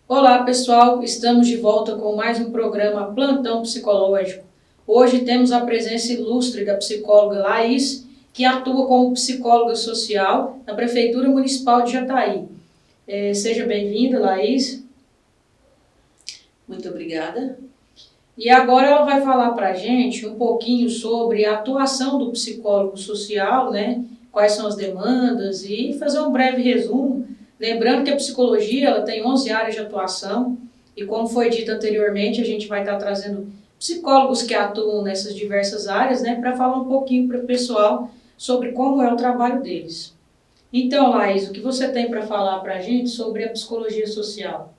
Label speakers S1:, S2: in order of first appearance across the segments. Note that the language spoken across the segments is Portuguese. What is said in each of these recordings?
S1: Olá, pessoal! Estamos de volta com mais um programa Plantão Psicológico. Hoje temos a presença ilustre da psicóloga Laís, que atua como psicóloga social na Prefeitura Municipal de Jataí. Seja bem-vinda, Laís.
S2: Muito obrigada.
S1: E agora ela vai falar para a gente um pouquinho sobre a atuação do psicólogo social, né? Quais são as demandas e fazer um breve resumo. Lembrando que a psicologia ela tem 11 áreas de atuação e, como foi dito anteriormente, a gente vai estar trazendo psicólogos que atuam nessas diversas áreas, né? Para falar um pouquinho para o pessoal sobre como é o trabalho deles. Então, Laís, o que você tem para falar para a gente sobre a psicologia social?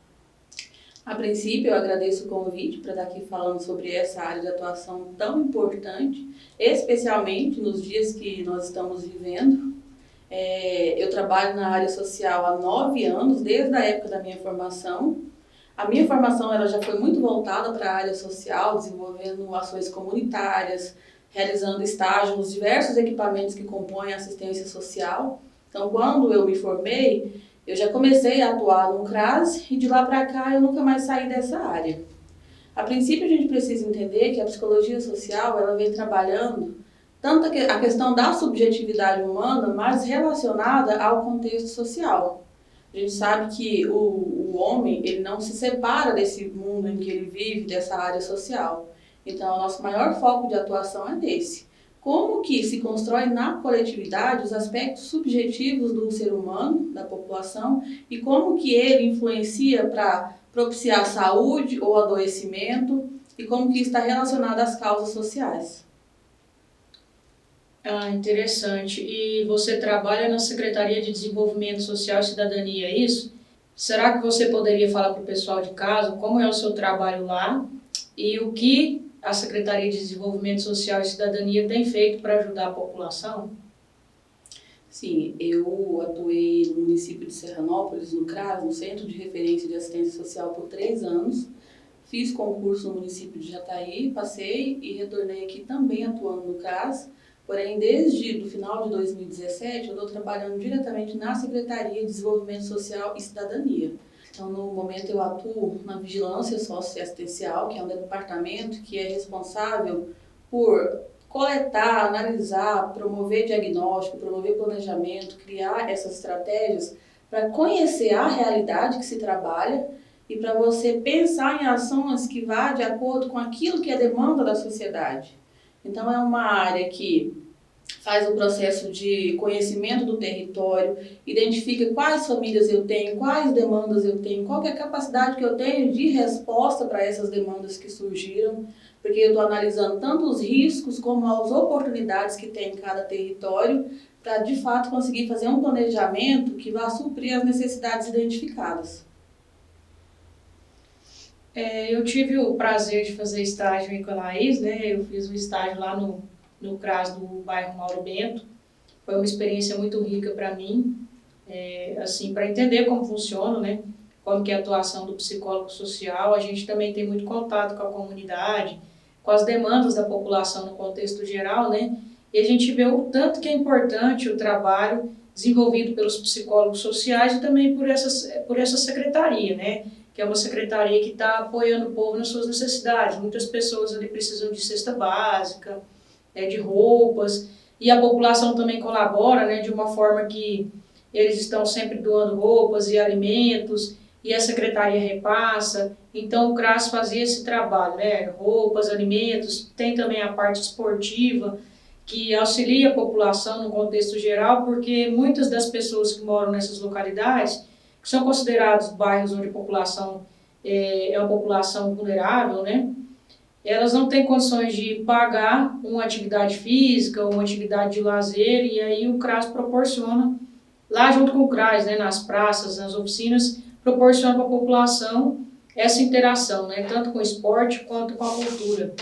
S2: A princípio, eu agradeço o convite para estar aqui falando sobre essa área de atuação tão importante, especialmente nos dias que nós estamos vivendo. Eu trabalho na área social há 9 anos, desde a época da minha formação. A minha formação ela já foi muito voltada para a área social, desenvolvendo ações comunitárias, realizando estágio nos diversos equipamentos que compõem a assistência social. Então, quando eu me formei, eu já comecei a atuar no CRAS e de lá para cá eu nunca mais saí dessa área. A princípio, a gente precisa entender que a psicologia social ela vem trabalhando tanto a questão da subjetividade humana, mas relacionada ao contexto social. A gente sabe que o homem ele não se separa desse mundo em que ele vive, dessa área social. Então, o nosso maior foco de atuação é nesse. Como que se constrói na coletividade os aspectos subjetivos do ser humano, da população, e como que ele influencia para propiciar saúde ou adoecimento, e como que está relacionado às causas sociais.
S1: Ah, interessante. E você trabalha na Secretaria de Desenvolvimento Social e Cidadania, é isso? Será que você poderia falar para o pessoal de casa como é o seu trabalho lá e o que a Secretaria de Desenvolvimento Social e Cidadania tem feito para ajudar a população?
S2: Sim, eu atuei no município de Serranópolis, no CRAS, no Centro de Referência de Assistência Social, por 3 anos. Fiz concurso no município de Jataí, passei e retornei aqui também atuando no CRAS. Porém, desde o final de 2017, eu estou trabalhando diretamente na Secretaria de Desenvolvimento Social e Cidadania. Então, no momento, eu atuo na vigilância socioassistencial, que é um departamento que é responsável por coletar, analisar, promover diagnóstico, promover planejamento, criar essas estratégias para conhecer a realidade que se trabalha e para você pensar em ações que vá de acordo com aquilo que é demanda da sociedade. Então, é uma área que faz o processo de conhecimento do território, identifica quais famílias eu tenho, quais demandas eu tenho, qual é a capacidade que eu tenho de resposta para essas demandas que surgiram, porque eu estou analisando tanto os riscos como as oportunidades que tem em cada território, para de fato conseguir fazer um planejamento que vá suprir as necessidades identificadas.
S1: Eu tive o prazer de fazer estágio em Canaís, né? Eu fiz um estágio lá no CRAS do bairro Mauro Bento. Foi uma experiência muito rica para mim, assim, para entender como funciona, né? Como que é a atuação do psicólogo social. A gente também tem muito contato com a comunidade, com as demandas da população no contexto geral, né? E a gente vê o tanto que é importante o trabalho desenvolvido pelos psicólogos sociais e também por essa secretaria, né? Que é uma secretaria que está apoiando o povo nas suas necessidades. Muitas pessoas ali precisam de cesta básica, de roupas, e a população também colabora, né, de uma forma que eles estão sempre doando roupas e alimentos, e a secretaria repassa. Então o CRAS fazia esse trabalho, né, roupas, alimentos, tem também a parte esportiva, que auxilia a população no contexto geral, porque muitas das pessoas que moram nessas localidades, que são considerados bairros onde a população é uma população vulnerável, né, elas não têm condições de pagar uma atividade física, uma atividade de lazer, e aí o CRAS proporciona, lá junto com o CRAS, né, nas praças, nas oficinas, proporciona para a população essa interação, né, tanto com o esporte quanto com a cultura.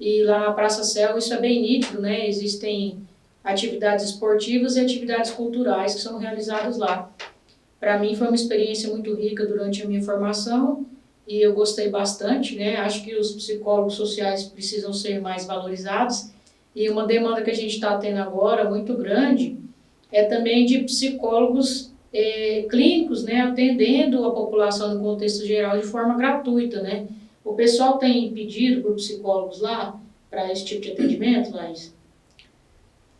S1: E lá na Praça Céu isso é bem nítido, né, existem atividades esportivas e atividades culturais que são realizadas lá. Para mim foi uma experiência muito rica durante a minha formação, e eu gostei bastante, né? Acho que os psicólogos sociais precisam ser mais valorizados, e uma demanda que a gente está tendo agora, muito grande, é também de psicólogos clínicos, né, atendendo a população no contexto geral de forma gratuita, né? O pessoal tem pedido por psicólogos lá para esse tipo de atendimento, Laís?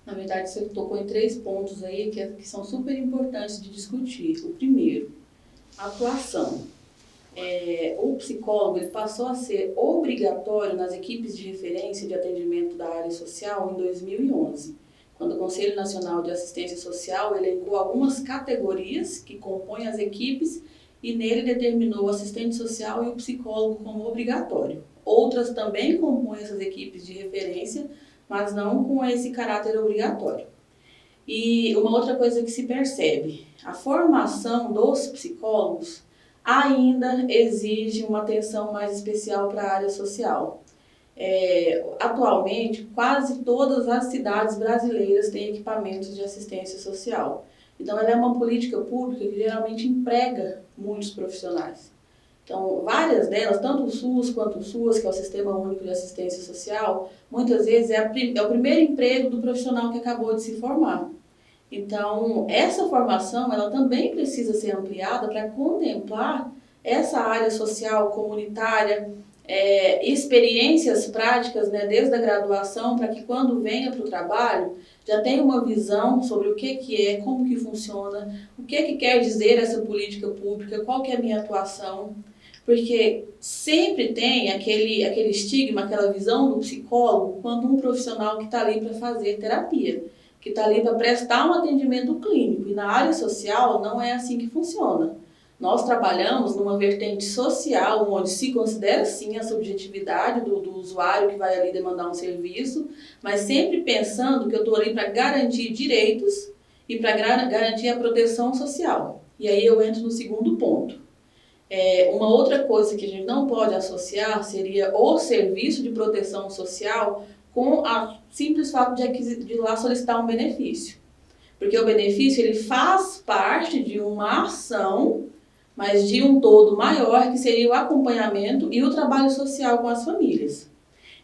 S2: Na verdade, você tocou em 3 pontos aí que são super importantes de discutir. O primeiro, a atuação. O psicólogo ele passou a ser obrigatório nas equipes de referência de atendimento da área social em 2011, quando o Conselho Nacional de Assistência Social elencou algumas categorias que compõem as equipes e nele determinou o assistente social e o psicólogo como obrigatório. Outras também compõem essas equipes de referência, mas não com esse caráter obrigatório. E uma outra coisa que se percebe, a formação dos psicólogos ainda exige uma atenção mais especial para a área social. Atualmente, quase todas as cidades brasileiras têm equipamentos de assistência social. Então, ela é uma política pública que geralmente emprega muitos profissionais. Então, várias delas, tanto o SUS quanto o SUAS, que é o Sistema Único de Assistência Social, muitas vezes é o primeiro emprego do profissional que acabou de se formar. Então, essa formação ela também precisa ser ampliada para contemplar essa área social, comunitária, experiências práticas, né, desde a graduação, para que quando venha para o trabalho já tenha uma visão sobre o que é, como que funciona, o que quer dizer essa política pública, qual que é a minha atuação. Porque sempre tem aquele estigma, aquela visão do psicólogo quando um profissional que está ali para fazer terapia, que está ali para prestar um atendimento clínico. E na área social não é assim que funciona. Nós trabalhamos numa vertente social, onde se considera sim a subjetividade do usuário que vai ali demandar um serviço, mas sempre pensando que eu estou ali para garantir direitos e para garantir a proteção social. E aí eu entro no segundo ponto. Uma outra coisa que a gente não pode associar seria o serviço de proteção social com o simples fato de ir lá solicitar um benefício. Porque o benefício ele faz parte de uma ação, mas de um todo maior, que seria o acompanhamento e o trabalho social com as famílias.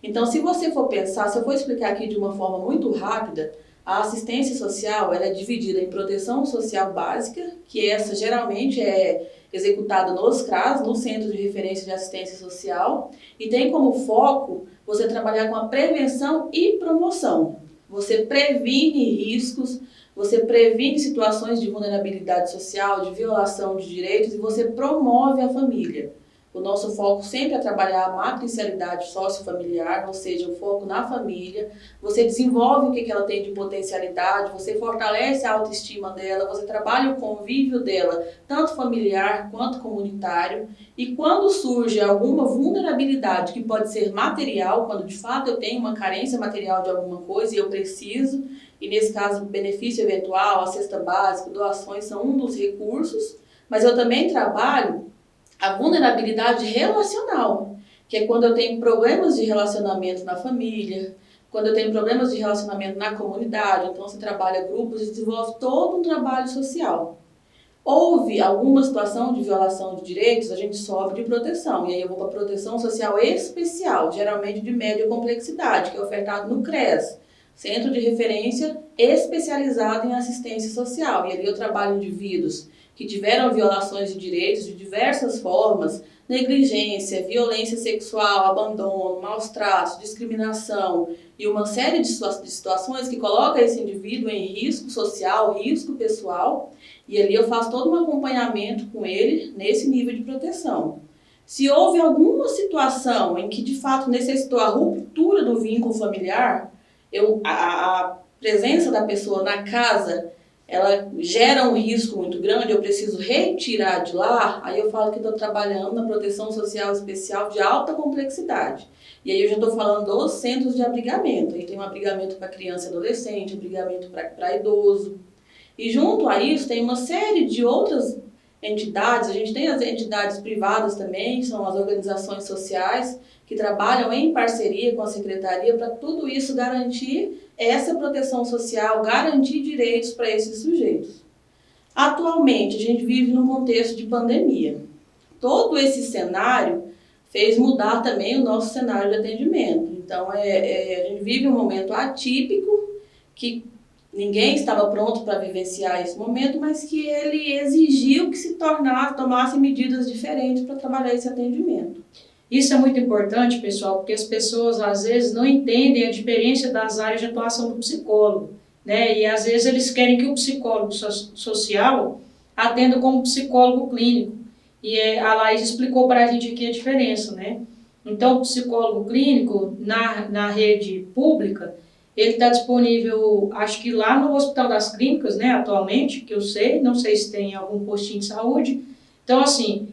S2: Então, se você for pensar, se eu for explicar aqui de uma forma muito rápida, a assistência social ela é dividida em proteção social básica, que essa geralmente é executada nos CRAS, no Centro de Referência de Assistência Social, e tem como foco você trabalhar com a prevenção e promoção. Você previne riscos, você previne situações de vulnerabilidade social, de violação de direitos e você promove a família. O nosso foco sempre é trabalhar a matricialidade sociofamiliar, ou seja, o foco na família. Você desenvolve o que ela tem de potencialidade, você fortalece a autoestima dela, você trabalha o convívio dela, tanto familiar quanto comunitário. E quando surge alguma vulnerabilidade, que pode ser material, quando de fato eu tenho uma carência material de alguma coisa e eu preciso, e nesse caso benefício eventual, a cesta básica, doações são um dos recursos, mas eu também trabalho a vulnerabilidade relacional, que é quando eu tenho problemas de relacionamento na família, quando eu tenho problemas de relacionamento na comunidade, então você trabalha grupos e desenvolve todo um trabalho social. Houve alguma situação de violação de direitos, a gente sobe de proteção, e aí eu vou para a proteção social especial, geralmente de média complexidade, que é ofertado no CRES, Centro de Referência Especializado em Assistência Social, e ali eu trabalho indivíduos que tiveram violações de direitos de diversas formas, negligência, violência sexual, abandono, maus tratos, discriminação e uma série de situações que colocam esse indivíduo em risco social, risco pessoal, e ali eu faço todo um acompanhamento com ele nesse nível de proteção. Se houve alguma situação em que de fato necessitou a ruptura do vínculo familiar, a presença da pessoa na casa ela gera um risco muito grande, eu preciso retirar de lá, aí eu falo que estou trabalhando na proteção social especial de alta complexidade. E aí eu já estou falando dos centros de abrigamento. Aí tem um abrigamento para criança e adolescente, abrigamento para idoso. E junto a isso tem uma série de outras entidades, a gente tem as entidades privadas também, que são as organizações sociais, que trabalham em parceria com a Secretaria para tudo isso garantir essa proteção social, garantir direitos para esses sujeitos. Atualmente, a gente vive num contexto de pandemia. Todo esse cenário fez mudar também o nosso cenário de atendimento. Então, a gente vive um momento atípico que ninguém estava pronto para vivenciar esse momento, mas que ele exigiu que tomasse medidas diferentes para trabalhar esse atendimento.
S1: Isso é muito importante, pessoal, porque as pessoas às vezes não entendem a diferença das áreas de atuação do psicólogo, né? E às vezes eles querem que o psicólogo social atenda como psicólogo clínico. E a Laís explicou para a gente aqui a diferença, né? Então, o psicólogo clínico na rede pública, ele está disponível, acho que lá no Hospital das Clínicas, né, atualmente, que eu sei, não sei se tem algum postinho de saúde. Então, assim,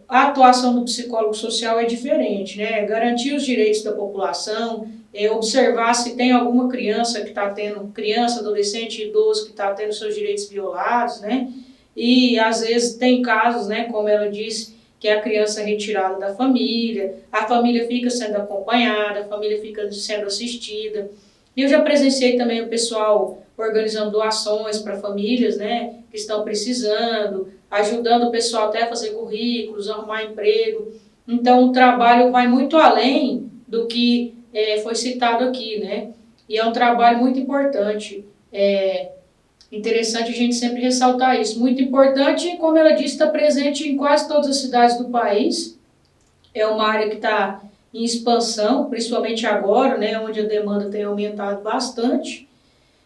S1: a atuação do psicólogo social é diferente, né? Garantir os direitos da população, observar se tem alguma criança que está tendo, criança, adolescente, idoso que está tendo seus direitos violados, né? E às vezes tem casos, né, como ela disse, que a criança é retirada da família, a família fica sendo acompanhada, a família fica sendo assistida. E eu já presenciei também o pessoal organizando doações para famílias, né, que estão precisando, ajudando o pessoal até a fazer currículos, arrumar emprego. Então, o trabalho vai muito além do que foi citado aqui, né? E é um trabalho muito importante. Interessante a gente sempre ressaltar isso. Muito importante, como ela disse, está presente em quase todas as cidades do país. É uma área que está em expansão, principalmente agora, né, onde a demanda tem aumentado bastante.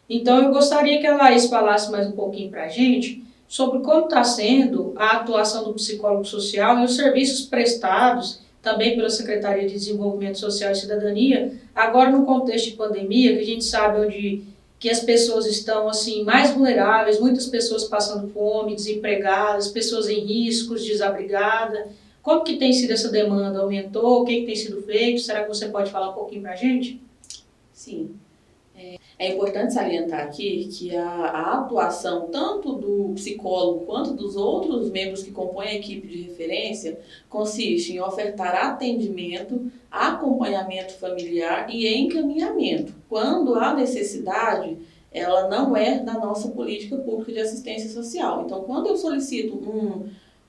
S1: Então, eu gostaria que a Laís falasse mais um pouquinho para a gente sobre como está sendo a atuação do psicólogo social e os serviços prestados também pela Secretaria de Desenvolvimento Social e Cidadania, agora no contexto de pandemia, que a gente sabe que as pessoas estão assim mais vulneráveis, muitas pessoas passando fome, desempregadas, pessoas em riscos, desabrigadas. Como que tem sido essa demanda? Aumentou? O que tem sido feito? Será que você pode falar um pouquinho para a gente?
S2: Sim. É importante salientar aqui que a atuação tanto do psicólogo quanto dos outros membros que compõem a equipe de referência consiste em ofertar atendimento, acompanhamento familiar e encaminhamento. Quando há necessidade, ela não é da nossa política pública de assistência social. Então, quando eu solicito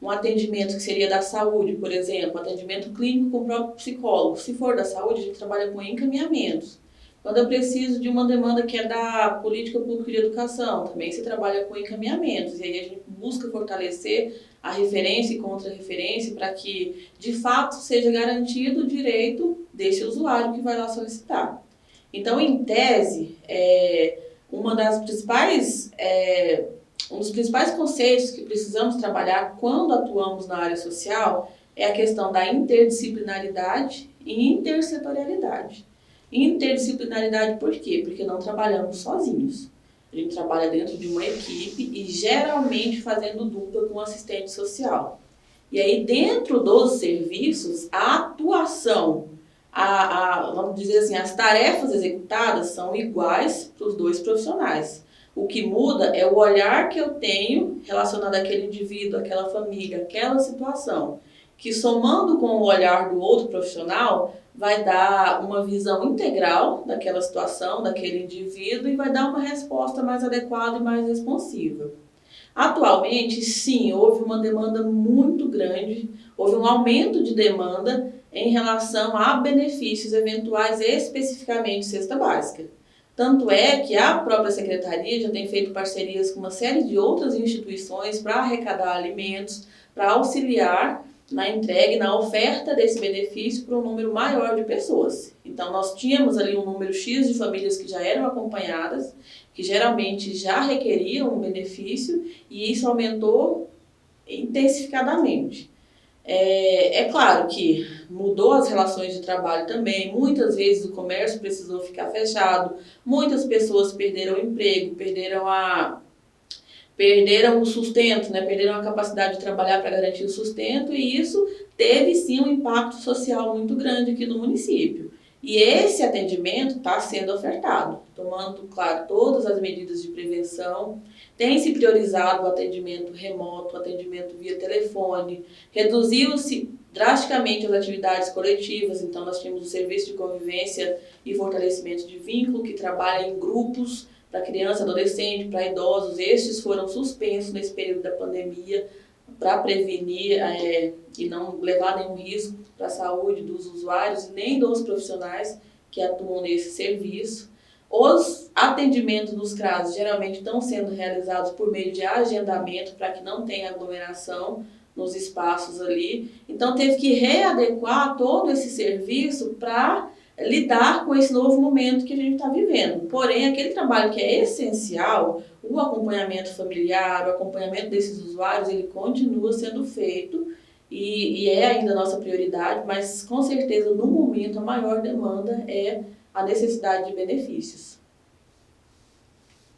S2: um atendimento que seria da saúde, por exemplo, atendimento clínico com o próprio psicólogo, se for da saúde, a gente trabalha com encaminhamentos. Quando eu preciso de uma demanda que é da política pública de educação, também se trabalha com encaminhamentos. E aí a gente busca fortalecer a referência e contra-referência para que, de fato, seja garantido o direito desse usuário que vai lá solicitar. Então, em tese, um dos principais conceitos que precisamos trabalhar quando atuamos na área social é a questão da interdisciplinaridade e intersetorialidade. Interdisciplinaridade por quê? Porque não trabalhamos sozinhos. A gente trabalha dentro de uma equipe e geralmente fazendo dupla com o assistente social. E aí dentro dos serviços, a atuação, vamos dizer assim, as tarefas executadas são iguais para os dois profissionais. O que muda é o olhar que eu tenho relacionado àquele indivíduo, àquela família, àquela situação, que somando com o olhar do outro profissional, vai dar uma visão integral daquela situação, daquele indivíduo e vai dar uma resposta mais adequada e mais responsiva. Atualmente, sim, houve uma demanda muito grande, houve um aumento de demanda em relação a benefícios eventuais, especificamente cesta básica. Tanto é que a própria Secretaria já tem feito parcerias com uma série de outras instituições para arrecadar alimentos, para auxiliar na entrega e na oferta desse benefício para um número maior de pessoas. Então, nós tínhamos ali um número X de famílias que já eram acompanhadas, que geralmente já requeriam um benefício, e isso aumentou intensificadamente. É claro que mudou as relações de trabalho também, muitas vezes o comércio precisou ficar fechado, muitas pessoas perderam o emprego, perderam o sustento, né? Perderam a capacidade de trabalhar para garantir o sustento, e isso teve sim um impacto social muito grande aqui no município. E esse atendimento está sendo ofertado, tomando, claro, todas as medidas de prevenção. Tem se priorizado o atendimento remoto, o atendimento via telefone, reduziu-se drasticamente as atividades coletivas, então nós temos o serviço de convivência e fortalecimento de vínculo, que trabalha em grupos, para criança, adolescente, para idosos. Estes foram suspensos nesse período da pandemia para prevenir e não levar nenhum risco para a saúde dos usuários nem dos profissionais que atuam nesse serviço. Os atendimentos dos CRAS geralmente estão sendo realizados por meio de agendamento para que não tenha aglomeração nos espaços ali. Então teve que readequar todo esse serviço para lidar com esse novo momento que a gente está vivendo. Porém, aquele trabalho que é essencial, o acompanhamento familiar, o acompanhamento desses usuários, ele continua sendo feito e é ainda a nossa prioridade, mas com certeza no momento a maior demanda é a necessidade de benefícios.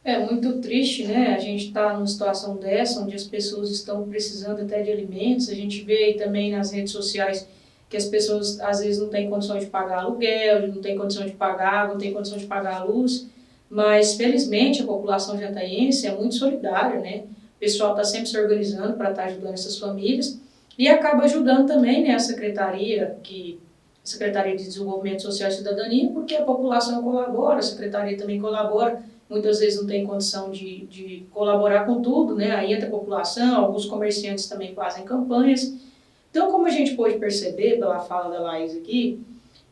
S1: É muito triste, né? A gente está numa situação dessa, onde as pessoas estão precisando até de alimentos. A gente vê aí também nas redes sociais que as pessoas às vezes não têm condição de pagar aluguel, não têm condição de pagar água, não têm condição de pagar a luz. Mas, felizmente, a população jataiense é muito solidária, né? O pessoal está sempre se organizando para estar ajudando essas famílias e acaba ajudando também, né, a Secretaria de Desenvolvimento Social e Cidadania, porque a população colabora, a Secretaria também colabora. Muitas vezes não tem condição de colaborar com tudo, né? Aí entra a população, alguns comerciantes também fazem campanhas. Então, como a gente pôde perceber pela fala da Laís aqui,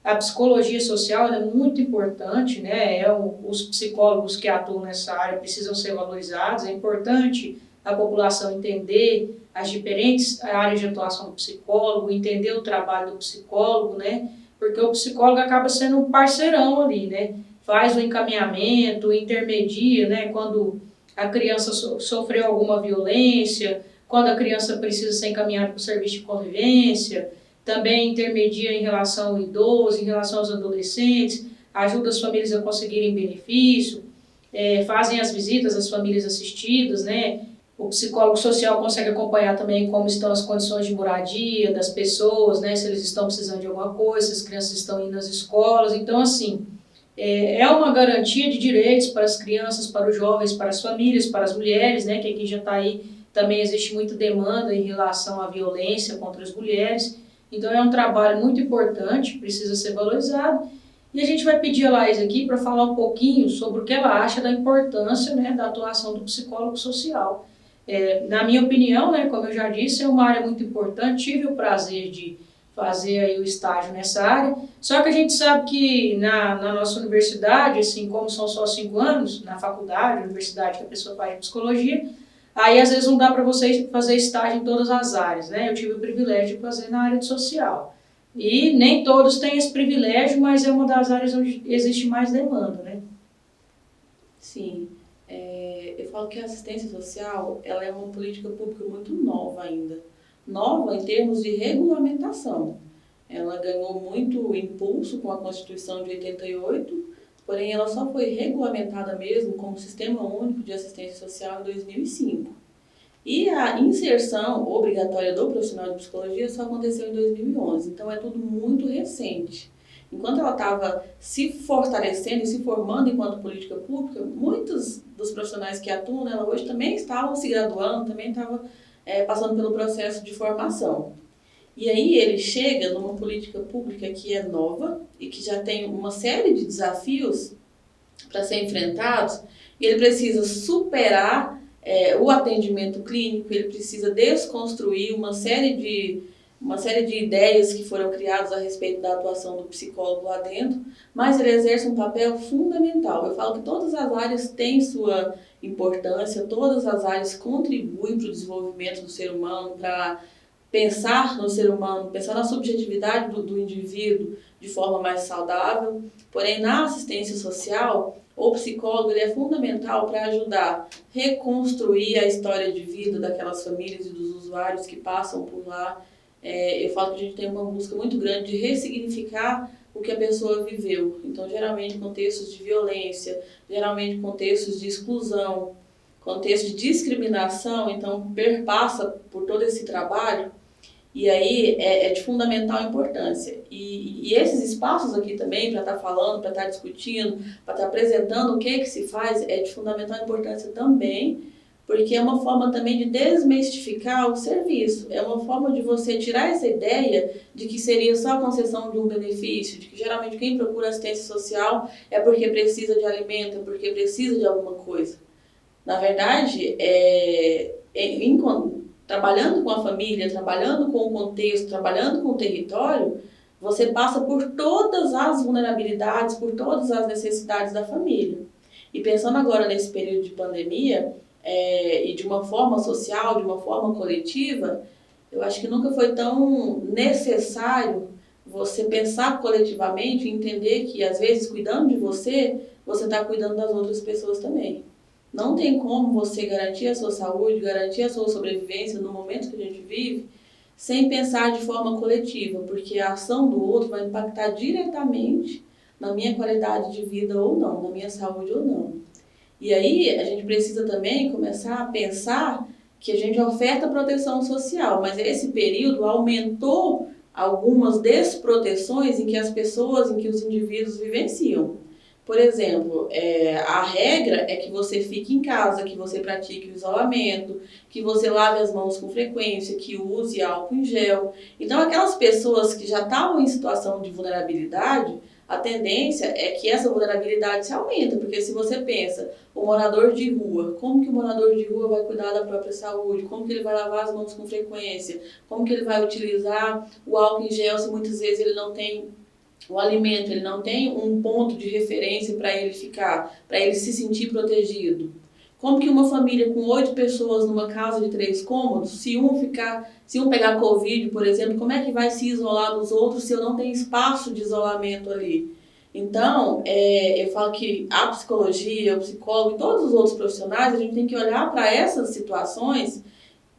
S1: a psicologia social é muito importante, né? Os psicólogos que atuam nessa área precisam ser valorizados. É importante a população entender as diferentes áreas de atuação do psicólogo, entender o trabalho do psicólogo, né? Porque o psicólogo acaba sendo um parceirão ali, né? Faz o encaminhamento, intermedia, né? Quando a criança sofreu alguma violência, quando a criança precisa ser encaminhada para o serviço de convivência, também intermedia em relação ao idoso, em relação aos adolescentes, ajuda as famílias a conseguirem benefício, fazem as visitas às famílias assistidas, né? O psicólogo social consegue acompanhar também como estão as condições de moradia das pessoas, né? Se eles estão precisando de alguma coisa, se as crianças estão indo às escolas. Então, assim, é uma garantia de direitos para as crianças, para os jovens, para as famílias, para as mulheres, né? Que aqui já está aí, também existe muita demanda em relação à violência contra as mulheres. Então é um trabalho muito importante, precisa ser valorizado. E a gente vai pedir a Laís aqui para falar um pouquinho sobre o que ela acha da importância, né, da atuação do psicólogo social. Na minha opinião, né, como eu já disse, é uma área muito importante. Tive o prazer de fazer aí o estágio nessa área. Só que a gente sabe que na nossa universidade, assim, como são só 5 anos, na faculdade, universidade que a pessoa faz psicologia, aí às vezes não dá para você fazer estágio em todas as áreas, né? Eu tive o privilégio de fazer na área de social. E nem todos têm esse privilégio, mas é uma das áreas onde existe mais demanda, né?
S2: Sim. Eu falo que a assistência social ela é uma política pública muito nova ainda. Nova em termos de regulamentação. Ela ganhou muito impulso com a Constituição de 88, porém ela só foi regulamentada mesmo como Sistema Único de Assistência Social em 2005. E a inserção obrigatória do profissional de psicologia só aconteceu em 2011, então é tudo muito recente. Enquanto ela estava se fortalecendo e se formando enquanto política pública, muitos dos profissionais que atuam nela hoje também estavam se graduando, também estavam passando pelo processo de formação. E aí ele chega numa política pública que é nova e que já tem uma série de desafios para ser enfrentados, e ele precisa superar o atendimento clínico, ele precisa desconstruir uma série de ideias que foram criadas a respeito da atuação do psicólogo lá dentro, mas ele exerce um papel fundamental. Eu falo que todas as áreas têm sua importância, todas as áreas contribuem para o desenvolvimento do ser humano, para pensar no ser humano, pensar na subjetividade do indivíduo de forma mais saudável. Porém, na assistência social, o psicólogo ele é fundamental para ajudar a reconstruir a história de vida daquelas famílias e dos usuários que passam por lá. Eu falo que a gente tem uma busca muito grande de ressignificar o que a pessoa viveu. Então, geralmente, contextos de violência, geralmente contextos de exclusão, contextos de discriminação, então, perpassa por todo esse trabalho. E aí é de fundamental importância. E esses espaços aqui também, para estar falando, para estar discutindo, para estar apresentando o que se faz, é de fundamental importância também, porque é uma forma também de desmistificar o serviço. É uma forma de você tirar essa ideia de que seria só a concessão de um benefício, de que geralmente quem procura assistência social é porque precisa de alimento, é porque precisa de alguma coisa. Na verdade, trabalhando com a família, trabalhando com o contexto, trabalhando com o território, você passa por todas as vulnerabilidades, por todas as necessidades da família. E pensando agora nesse período de pandemia, e de uma forma social, de uma forma coletiva, eu acho que nunca foi tão necessário você pensar coletivamente e entender que, às vezes, cuidando de você, você está cuidando das outras pessoas também. Não tem como você garantir a sua saúde, garantir a sua sobrevivência no momento que a gente vive, sem pensar de forma coletiva, porque a ação do outro vai impactar diretamente na minha qualidade de vida ou não, na minha saúde ou não. E aí a gente precisa também começar a pensar que a gente oferta proteção social, mas esse período aumentou algumas desproteções em que as pessoas, em que os indivíduos vivenciam. Por exemplo, a regra é que você fique em casa, que você pratique o isolamento, que você lave as mãos com frequência, que use álcool em gel. Então, aquelas pessoas que já estavam em situação de vulnerabilidade, a tendência é que essa vulnerabilidade se aumenta, porque se você pensa, o morador de rua, como que o morador de rua vai cuidar da própria saúde? Como que ele vai lavar as mãos com frequência? Como que ele vai utilizar o álcool em gel se muitas vezes ele não tem o alimento, ele não tem um ponto de referência para ele ficar, para ele se sentir protegido? Como que uma família com 8 pessoas numa casa de 3 cômodos, se um pegar Covid, por exemplo, como é que vai se isolar dos outros se eu não tenho espaço de isolamento ali? Então, eu falo que a psicologia, o psicólogo e todos os outros profissionais, a gente tem que olhar para essas situações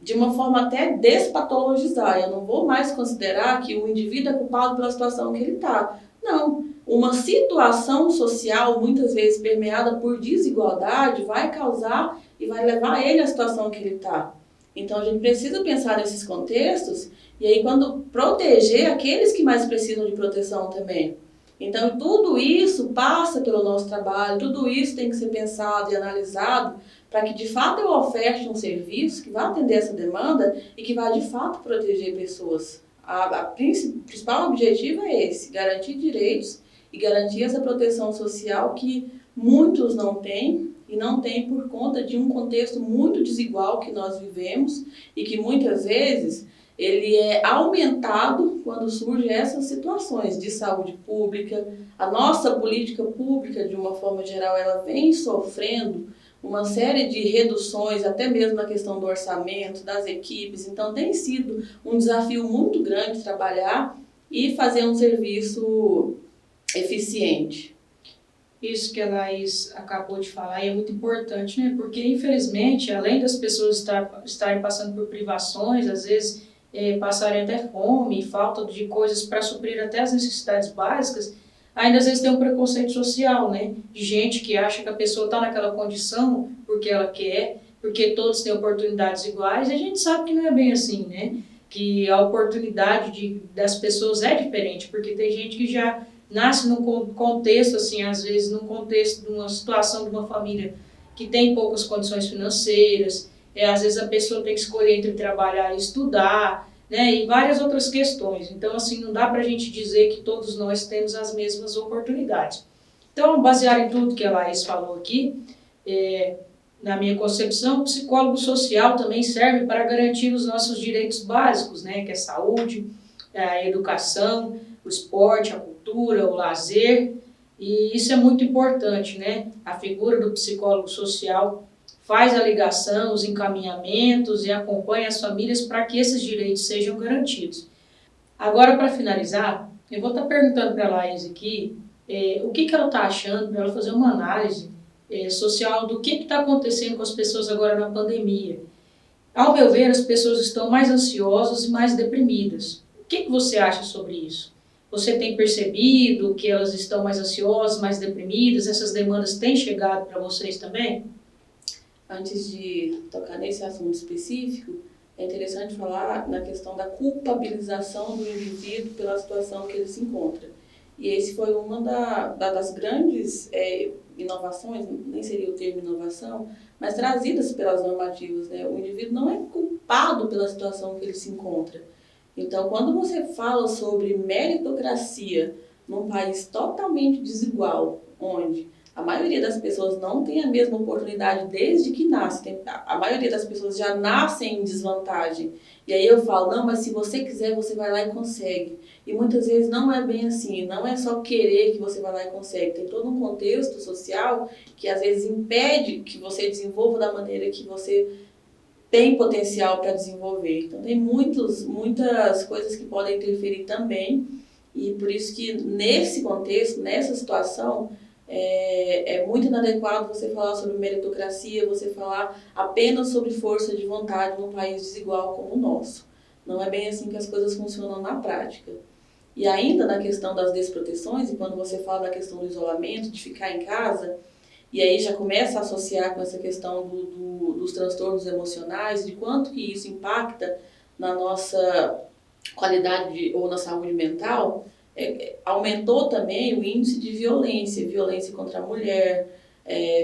S2: de uma forma até despatologizar. Eu não vou mais considerar que o indivíduo é culpado pela situação que ele está. Não. Uma situação social, muitas vezes permeada por desigualdade, vai causar e vai levar ele à situação que ele está. Então, a gente precisa pensar nesses contextos e aí quando proteger aqueles que mais precisam de proteção também. Então, tudo isso passa pelo nosso trabalho, tudo isso tem que ser pensado e analisado para que, de fato, eu oferte um serviço que vá atender essa demanda e que vá, de fato, proteger pessoas. O principal objetivo é esse, garantir direitos e garantir essa proteção social que muitos não têm e não têm por conta de um contexto muito desigual que nós vivemos e que, muitas vezes, ele é aumentado quando surgem essas situações de saúde pública. A nossa política pública, de uma forma geral, ela vem sofrendo uma série de reduções, até mesmo na questão do orçamento, das equipes. Então, tem sido um desafio muito grande trabalhar e fazer um serviço eficiente.
S1: Isso que a Laís acabou de falar é muito importante, né? Porque, infelizmente, além das pessoas estarem passando por privações, às vezes passarem até fome, falta de coisas para suprir até as necessidades básicas, ainda às vezes tem um preconceito social, né? De gente que acha que a pessoa está naquela condição porque ela quer, porque todos têm oportunidades iguais, e a gente sabe que não é bem assim, né? Que a oportunidade das pessoas é diferente, porque tem gente que já nasce num contexto, assim, às vezes num contexto de uma situação de uma família que tem poucas condições financeiras, às vezes a pessoa tem que escolher entre trabalhar e estudar, né, e várias outras questões. Então, assim, não dá para a gente dizer que todos nós temos as mesmas oportunidades. Então, baseado em tudo que a Laís falou aqui, na minha concepção, o psicólogo social também serve para garantir os nossos direitos básicos, né, que é a saúde, a educação, o esporte, a cultura, o lazer, e isso é muito importante, né? A figura do psicólogo social faz a ligação, os encaminhamentos e acompanha as famílias para que esses direitos sejam garantidos. Agora, para finalizar, eu vou estar perguntando para a Laís aqui o que ela está achando, para ela fazer uma análise social do que está acontecendo com as pessoas agora na pandemia. Ao meu ver, as pessoas estão mais ansiosas e mais deprimidas. O que você acha sobre isso? Você tem percebido que elas estão mais ansiosas, mais deprimidas? Essas demandas têm chegado para vocês também?
S2: Antes de tocar nesse assunto específico, é interessante falar na questão da culpabilização do indivíduo pela situação que ele se encontra. E esse foi uma das grandes inovações, nem seria o termo inovação, mas trazidas pelas normativas, né? O indivíduo não é culpado pela situação que ele se encontra. Então, quando você fala sobre meritocracia num país totalmente desigual, onde A maioria das pessoas não tem a mesma oportunidade desde que nasce. A maioria das pessoas já nascem em desvantagem. E aí eu falo, não, mas se você quiser, você vai lá e consegue. E muitas vezes não é bem assim, não é só querer que você vai lá e consegue. Tem todo um contexto social que às vezes impede que você desenvolva da maneira que você tem potencial para desenvolver. Então tem muitas coisas que podem interferir também. E por isso que nesse contexto, nessa situação, é muito inadequado você falar sobre meritocracia, você falar apenas sobre força de vontade num país desigual como o nosso. Não é bem assim que as coisas funcionam na prática. E ainda na questão das desproteções, e quando você fala da questão do isolamento, de ficar em casa, e aí já começa a associar com essa questão dos transtornos emocionais, de quanto que isso impacta na nossa qualidade ou na saúde mental, aumentou também o índice de violência contra a mulher,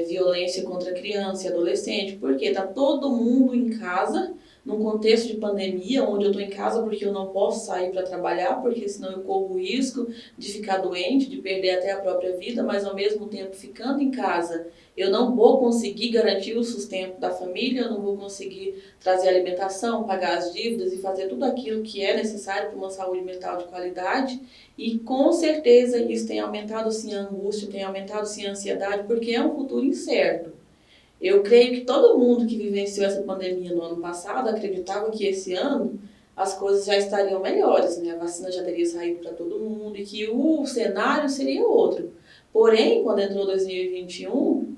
S2: violência contra a criança e adolescente, porque está todo mundo em casa, num contexto de pandemia, onde eu estou em casa porque eu não posso sair para trabalhar, porque senão eu corro o risco de ficar doente, de perder até a própria vida, mas ao mesmo tempo ficando em casa, eu não vou conseguir garantir o sustento da família, eu não vou conseguir trazer alimentação, pagar as dívidas e fazer tudo aquilo que é necessário para uma saúde mental de qualidade. E com certeza isso tem aumentado sim a angústia, tem aumentado sim a ansiedade, porque é um futuro incerto. Eu creio que todo mundo que vivenciou essa pandemia no ano passado acreditava que esse ano as coisas já estariam melhores, né? A vacina já teria saído para todo mundo e que o cenário seria outro. Porém, quando entrou 2021,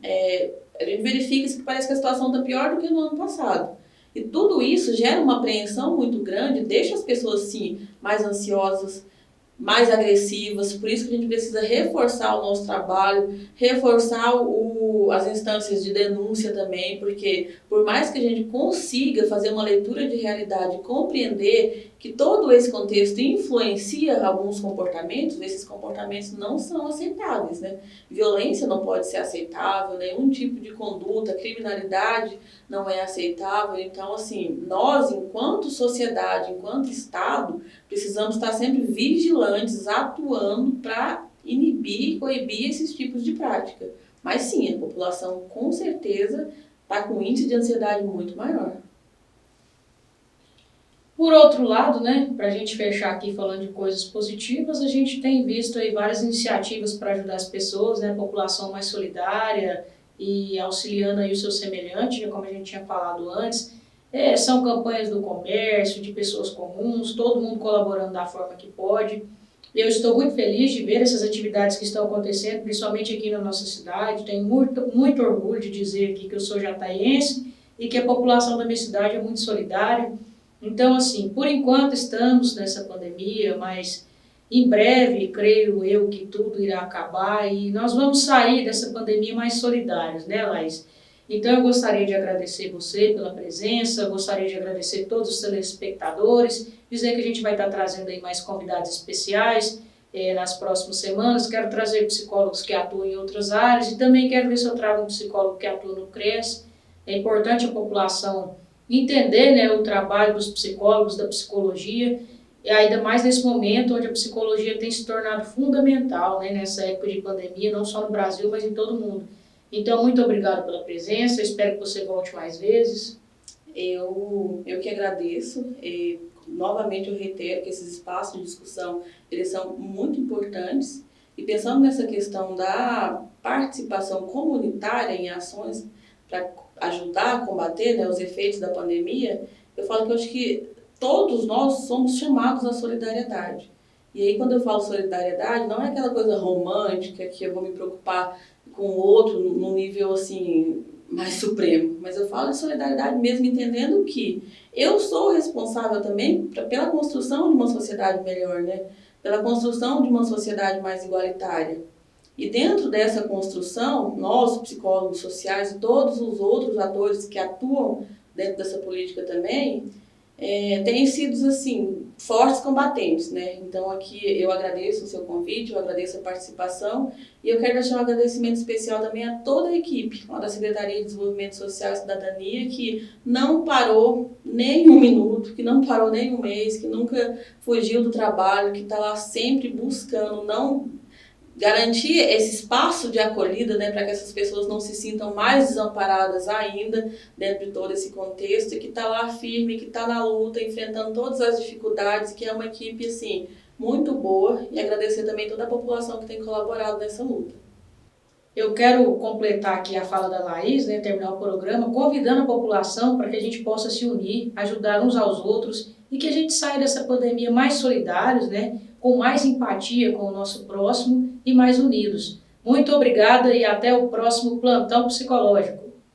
S2: a gente verifica que parece que a situação está pior do que no ano passado. E tudo isso gera uma apreensão muito grande, deixa as pessoas, sim, mais ansiosas, mais agressivas, por isso que a gente precisa reforçar o nosso trabalho, reforçar as instâncias de denúncia também, porque por mais que a gente consiga fazer uma leitura de realidade, compreender que todo esse contexto influencia alguns comportamentos, esses comportamentos não são aceitáveis, né? Violência não pode ser aceitável, nenhum tipo de conduta, criminalidade não é aceitável. Então, assim, nós, enquanto sociedade, enquanto Estado, precisamos estar sempre vigilantes, atuando para inibir e coibir esses tipos de prática. Mas sim, a população com certeza está com um índice de ansiedade muito maior.
S1: Por outro lado, né, para a gente fechar aqui falando de coisas positivas, a gente tem visto aí várias iniciativas para ajudar as pessoas, né, a população mais solidária e auxiliando aí o seu semelhante, como a gente tinha falado antes. São campanhas do comércio, de pessoas comuns, todo mundo colaborando da forma que pode. Eu estou muito feliz de ver essas atividades que estão acontecendo, principalmente aqui na nossa cidade. Tenho muito orgulho de dizer aqui que eu sou jataiense e que a população da minha cidade é muito solidária. Então, assim, por enquanto estamos nessa pandemia, mas em breve, creio eu, que tudo irá acabar e nós vamos sair dessa pandemia mais solidários, né, Laís? Então, eu gostaria de agradecer você pela presença, gostaria de agradecer todos os telespectadores, dizer que a gente vai estar trazendo aí mais convidados especiais nas próximas semanas. Quero trazer psicólogos que atuam em outras áreas e também quero ver se eu trago um psicólogo que atua no CRES. É importante a população entender, né, o trabalho dos psicólogos, da psicologia, e ainda mais nesse momento onde a psicologia tem se tornado fundamental, né, nessa época de pandemia, não só no Brasil, mas em todo o mundo. Então, muito obrigado pela presença, espero que você volte mais vezes.
S2: Eu que agradeço, e novamente eu reitero que esses espaços de discussão, eles são muito importantes, e pensando nessa questão da participação comunitária em ações para ajudar a combater, né, os efeitos da pandemia, eu falo que eu acho que todos nós somos chamados à solidariedade. E aí, quando eu falo solidariedade, não é aquela coisa romântica que eu vou me preocupar com o outro num nível assim mais supremo, mas eu falo de solidariedade mesmo entendendo que eu sou responsável também pela construção de uma sociedade melhor, né? Pela construção de uma sociedade mais igualitária. E dentro dessa construção, nós, psicólogos sociais e todos os outros atores que atuam dentro dessa política também, têm sido, assim, fortes combatentes, né? Então, aqui eu agradeço o seu convite, eu agradeço a participação e eu quero deixar um agradecimento especial também a toda a equipe da Secretaria de Desenvolvimento Social e Cidadania, que não parou nem um minuto, que não parou nem um mês, que nunca fugiu do trabalho, que está lá sempre buscando, não garantir esse espaço de acolhida, né, para que essas pessoas não se sintam mais desamparadas ainda dentro de todo esse contexto, e que está lá firme, que está na luta, enfrentando todas as dificuldades, que é uma equipe assim muito boa, e agradecer também toda a população que tem colaborado nessa luta.
S1: Eu quero completar aqui a fala da Laís, né, terminar o programa, convidando a população para que a gente possa se unir, ajudar uns aos outros e que a gente saia dessa pandemia mais solidários, né, com mais empatia com o nosso próximo e mais unidos. Muito obrigada e até o próximo Plantão Psicológico.